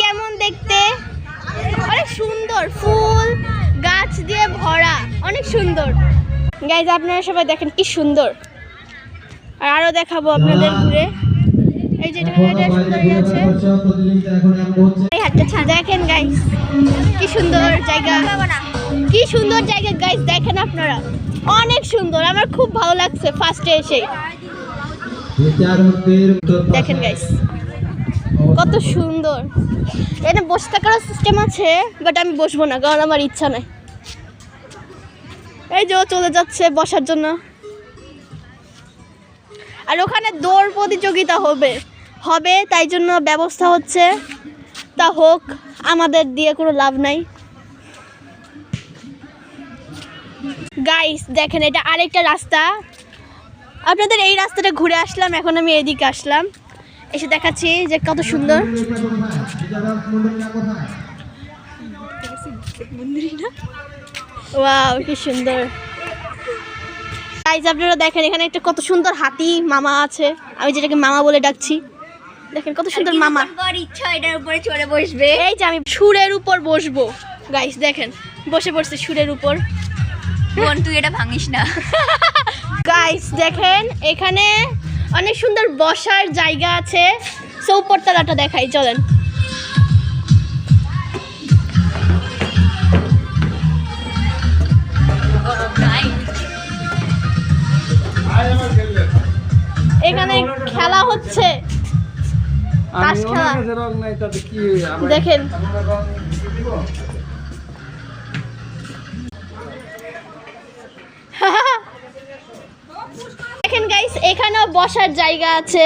কেমন দেখতে, অনেক সুন্দর, ফুল গাছ দিয়ে ভরা, অনেক সুন্দর। গাইজ আপনারা সবাই দেখেন কি সুন্দর। আর আরো দেখাবো আপনাদের ঘুরে। এই যে এটা সুন্দর আছে, এই হাটটা দেখেন গাইজ কি সুন্দর জায়গা, কি সুন্দর জায়গা গাইজ, দেখেন আপনারা অনেক সুন্দর। আমার খুব ভালো লাগছে ফার্স্টে এসে। দেখেন গাইজ কত সুন্দর। এখানে বসে থাকার সিস্টেম আছে, বাট আমি বসবো না কারণ আমার ইচ্ছা নাই। এই যে চলে যাচ্ছে বসার জন্য। আর ওখানে দৌড় প্রতিযোগিতা হবে তাই জন্য ব্যবস্থা হচ্ছে, তা হোক, আমাদের দিয়ে কোনো লাভ নাই। গাইস দেখেন এটা আরেকটা রাস্তা, আপনাদের এই রাস্তাটা ঘুরে আসলাম, এখন আমি এদিকে আসলাম, এসে দেখাচ্ছি যে কত সুন্দর। ওয়াও কি সুন্দর গাইস, আপনারা দেখেন এখানে একটা কত সুন্দর হাতি মামা আছে, আমি যেটাকে মামা বলে ডাকছি। দেখেন কত সুন্দর মামা, ইচ্ছা এটার উপরে চড়ে বসবে। এই যে আমি সুরের উপর বসবো। গাইস দেখেন বসে পড়ছে সুরের উপর। বোন তুই এটা ভাঙিস না। গাইস দেখেন এখানে অনেক সুন্দর বসার জায়গা আছে, উপরতলাটা দেখাই চলেন। এখানে খেলা হচ্ছে, তাস খেলা দেখেন। দেখেন গাইস এখানেও বসার জায়গা আছে,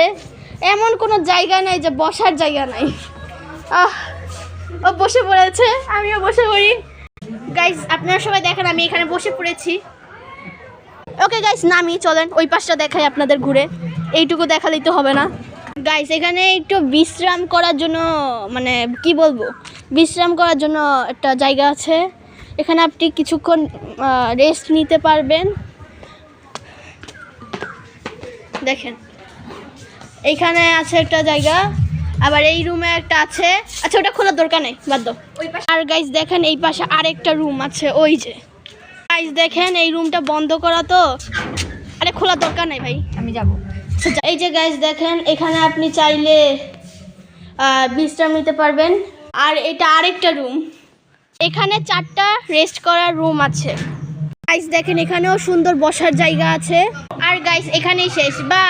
এমন কোনো জায়গা নাই যে বসার জায়গা নাই। ও বসে পড়েছে, আমিও বসে পড়ি। গাইস আপনারা সবাই দেখেন আমি এখানে বসে পড়েছি। ওকে গাইস নামি চলেন, ওই পাশটা দেখাই আপনাদের ঘুরে, এইটুকু দেখালেই তো হবে না। গাইস এখানে একটু বিশ্রাম করার জন্য, মানে কি বলবো, বিশ্রাম করার জন্য একটা জায়গা আছে, এখানে আপনি কিছুক্ষণ রেস্ট নিতে পারবেন। দেখেন এইখানে আছে একটা জায়গা, আবার এই রুমে একটা আছে, আচ্ছা ওটা খোলার দরকার নেই, বাদ দাও। আর গাইস দেখেন এই পাশে আরেকটা রুম আছে, ওই যে গাইস দেখেন এই রুমটা বন্ধ করা, তো আরে খোলার দরকার নেই ভাই, আমি যাবো। এই যে গাইস দেখেন এখানে আপনি চাইলে বিশ্রাম নিতে পারবেন। আর এটা আরেকটা রুম, এখানে 4টা রেস্ট করার রুম আছে। গাইস দেখেন এখানেও সুন্দর বসার জায়গা আছে। আর গাইস এখানেই শেষ, বা